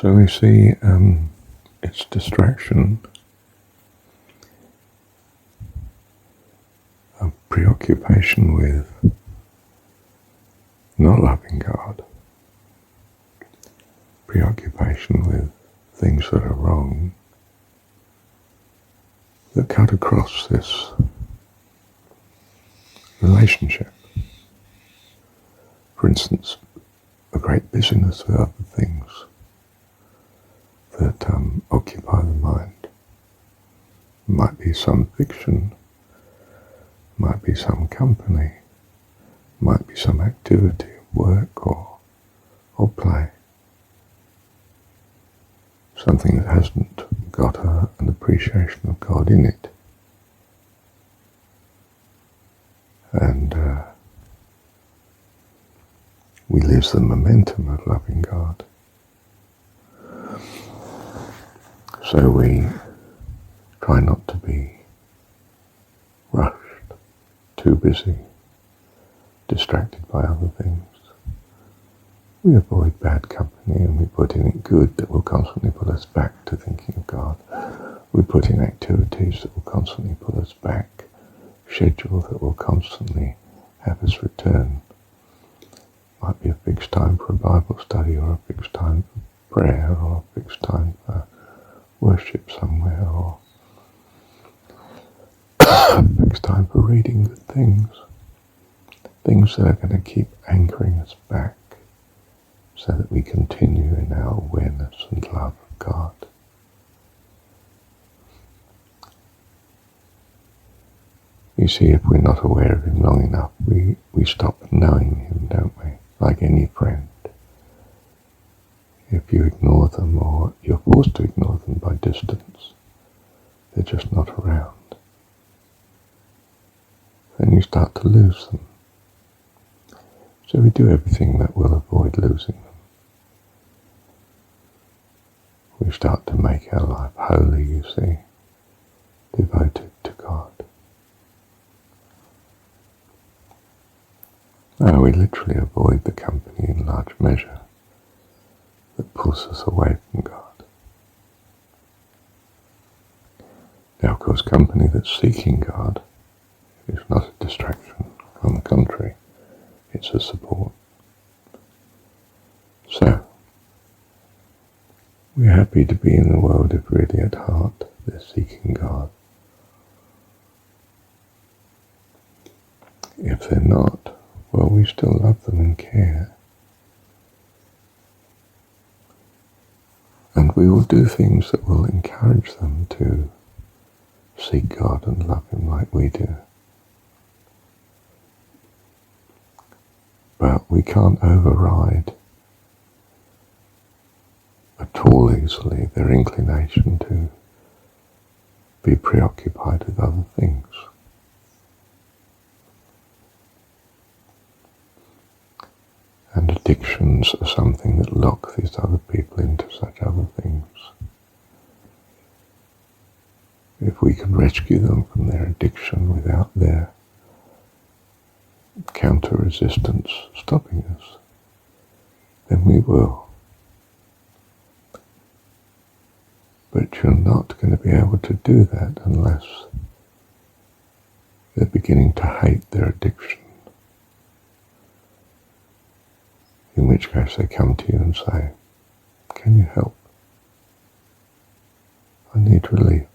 So we see its distraction, a preoccupation with not loving God, preoccupation with things that are wrong, that cut across this relationship. For instance, a great busyness with other things that occupy the mind. Might be some fiction, might be some company, might be some activity, work or play. Something that hasn't got an appreciation of God in it. And we lose the momentum of loving God. So we try not to be rushed, too busy, distracted by other things. We avoid bad company and we put in it good that will constantly pull us back to thinking of God. We put in activities that will constantly pull us back, schedule that will constantly have us return. Might be a fixed time for a Bible study or a fixed time for prayer or a fixed time for worship somewhere or a fixed time for reading good things. Things that are going to keep anchoring us back so that we continue in our awareness and love of God. You see, if we're not aware of Him long enough, we stop knowing Him, don't we? Like any friend. If you ignore them or you're forced to ignore them by distance, they're just not around. Then you start to lose them. So we do everything that will avoid losing them. We start to make our life holy, you see, devoted to God. Now we literally avoid the company in large measure that pulls us away from God. Now, of course, company that's seeking God is not a distraction. On the contrary, it's a support. So, we're happy to be in the world if really at heart they're seeking God. If they're not, well, we still love them and care. And we will do things that will encourage them to seek God and love Him like we do. But we can't override at all easily their inclination to be preoccupied with other things. And addictions are something that lock these other people into such other things. If we can rescue them from their addiction without their counter-resistance stopping us, then we will. But you're not going to be able to do that unless they're beginning to hate their addiction. In which case they come to you and say, "Can you help? I need relief.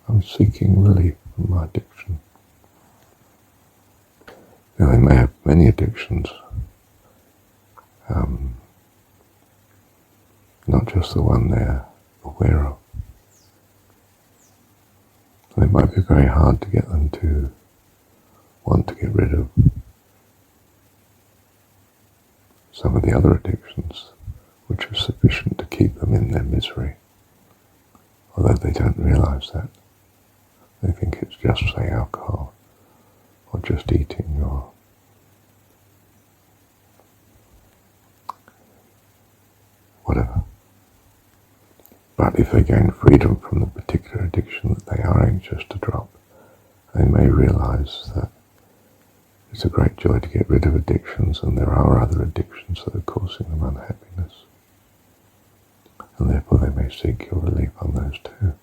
I'm seeking relief from my addiction." Now they may have many addictions, not just the one they're aware of. And it might be very hard to get them to want to get rid of some of the other addictions, which are sufficient to keep them in their misery, although they don't realize that. They think it's just, say, alcohol, or just eating, or whatever. But if they gain freedom from the particular addiction that they are anxious to drop, they may realize that it's a great joy to get rid of addictions, and there are other addictions that are causing them unhappiness. may seek your relief on those too.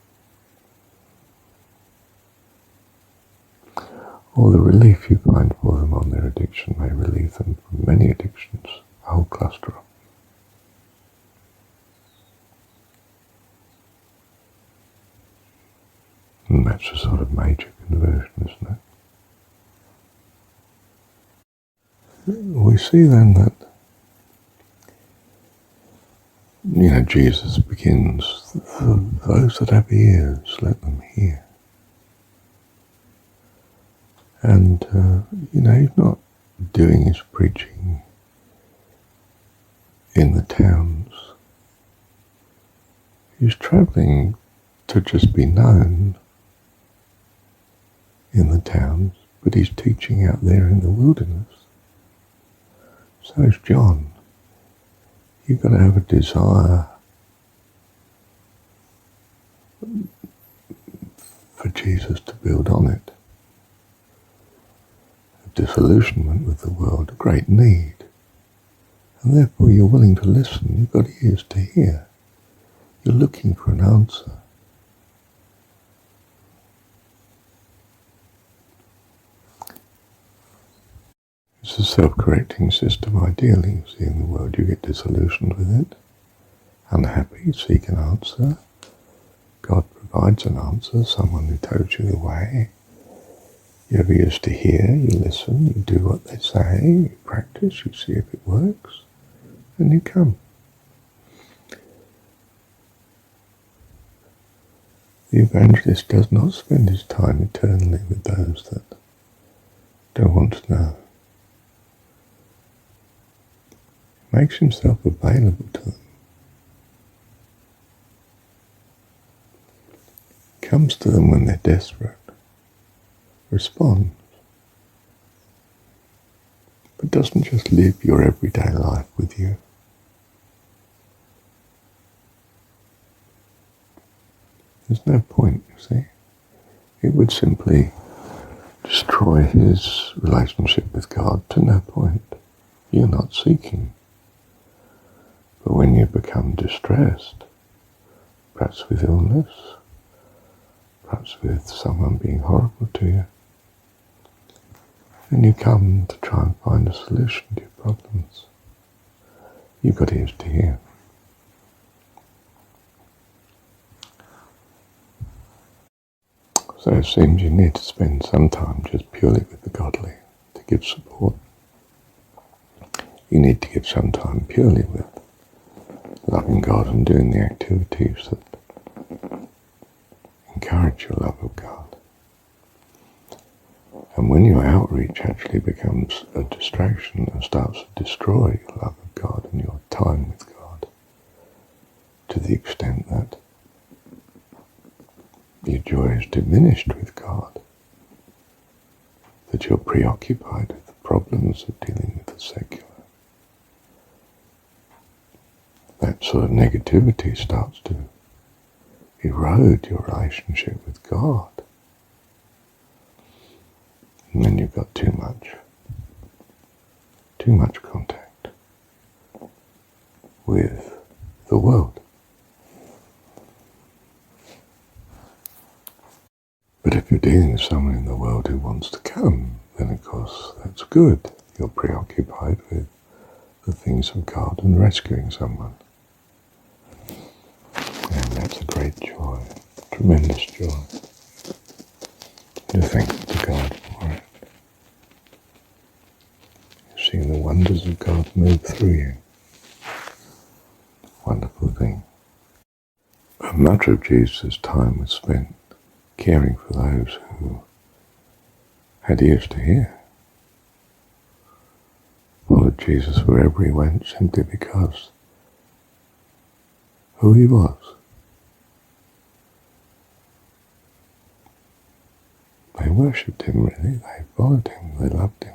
Or the relief you find for them on their addiction may relieve them from many addictions, a whole cluster of them. And that's a sort of major conversion, isn't it? We see then that, Jesus begins, those that have ears, let them hear. And, he's not doing his preaching in the towns. He's travelling to just be known in the towns, but he's teaching out there in the wilderness. So is John. You've got to have a desire for Jesus to build on it. A disillusionment with the world, a great need. And therefore you're willing to listen. You've got ears to hear. You're looking for an answer. It's a self-correcting system, ideally. You see, in the world you get disillusioned with it, unhappy, seek an answer. God provides an answer, someone who tells you the way. You have ears to hear, you listen, you do what they say, you practice, you see if it works, and you come. The evangelist does not spend his time eternally with those that don't want to know. He makes himself available to them. Comes to them when they're desperate, responds, but doesn't just live your everyday life with you. There's no point, you see. It would simply destroy his relationship with God to no point. You're not seeking. But when you become distressed, perhaps with illness, perhaps with someone being horrible to you, then you come to try and find a solution to your problems. You've got ears to hear. So it seems you need to spend some time just purely with the godly to give support. You need to give some time purely with loving God and doing the activities that encourage your love of God. And when your outreach actually becomes a distraction and starts to destroy your love of God and your time with God, to the extent that your joy is diminished with God, that you're preoccupied with the problems of dealing with the secular, that sort of negativity starts to erode your relationship with God. And then you've got too much contact with the world. But if you're dealing with someone in the world who wants to come, then of course that's good. You're preoccupied with the things of God and rescuing someone. And that's a great joy, tremendous joy. You're thankful to God for it. You're seeing the wonders of God move through you. Wonderful thing. But much of Jesus' time was spent caring for those who had ears to hear. Followed Jesus wherever he went simply because who he was. They worshipped him really, they followed him, they loved him.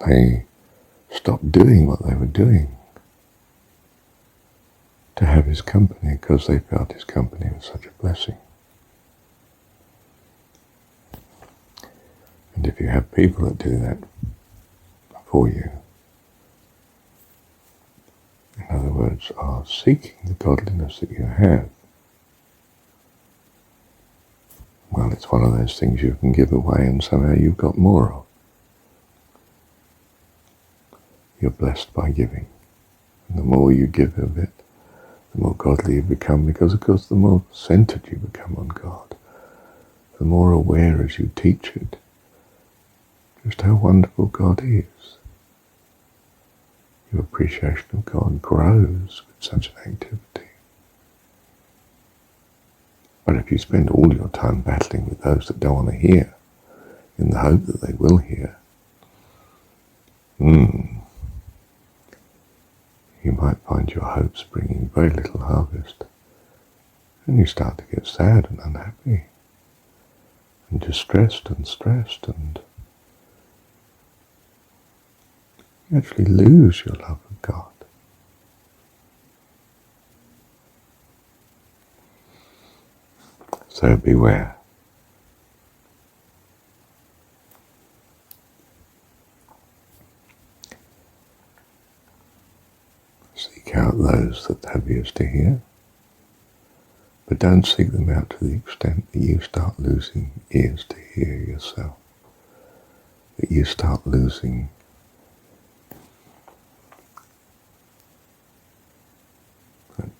They stopped doing what they were doing to have his company because they felt his company was such a blessing. And if you have people that do that for you, in other words, are seeking the godliness that you have, well, it's one of those things you can give away and somehow you've got more of. You're blessed by giving. And the more you give of it, the more godly you become, because of course the more centered you become on God, the more aware as you teach it just how wonderful God is. Your appreciation of God grows with such an activity. But if you spend all your time battling with those that don't want to hear, in the hope that they will hear, you might find your hopes bringing very little harvest. And you start to get sad and unhappy, and distressed and stressed, and you actually lose your love of God. So beware. Seek out those that have ears to hear, but don't seek them out to the extent that you start losing ears to hear yourself, that you start losing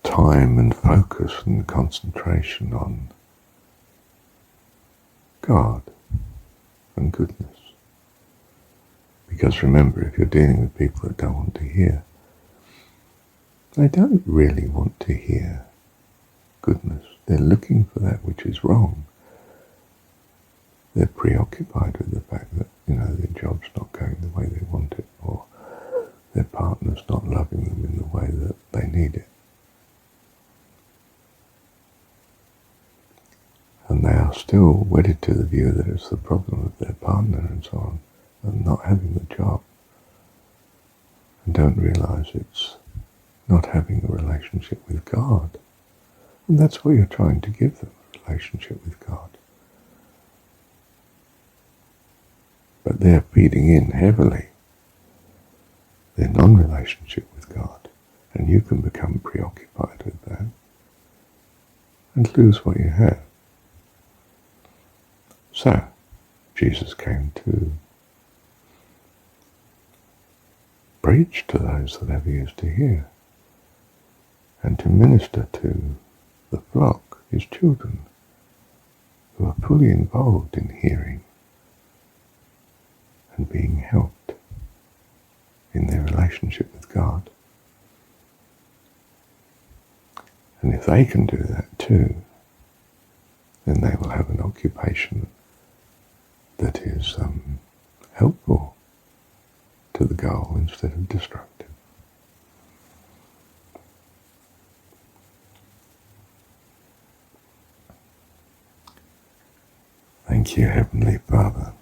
time and focus and concentration on God and goodness. Because remember, if you're dealing with people that don't want to hear, they don't really want to hear goodness. They're looking for that which is wrong. They're preoccupied with the fact that, their job's not going the way they want it, or their partner's not loving them in the way that they need it. And they are still wedded to the view that it's the problem of their partner and so on, and not having the job, and don't realize it's not having a relationship with God. And that's what you're trying to give them, a relationship with God. But they're feeding in heavily their non-relationship with God, and you can become preoccupied with that and lose what you have. So, Jesus came to preach to those that have ears to hear, and to minister to the flock, his children, who are fully involved in hearing and being helped in their relationship with God. And if they can do that too, then they will have an occupation that is helpful to the goal instead of destructive. Thank you, Heavenly Father.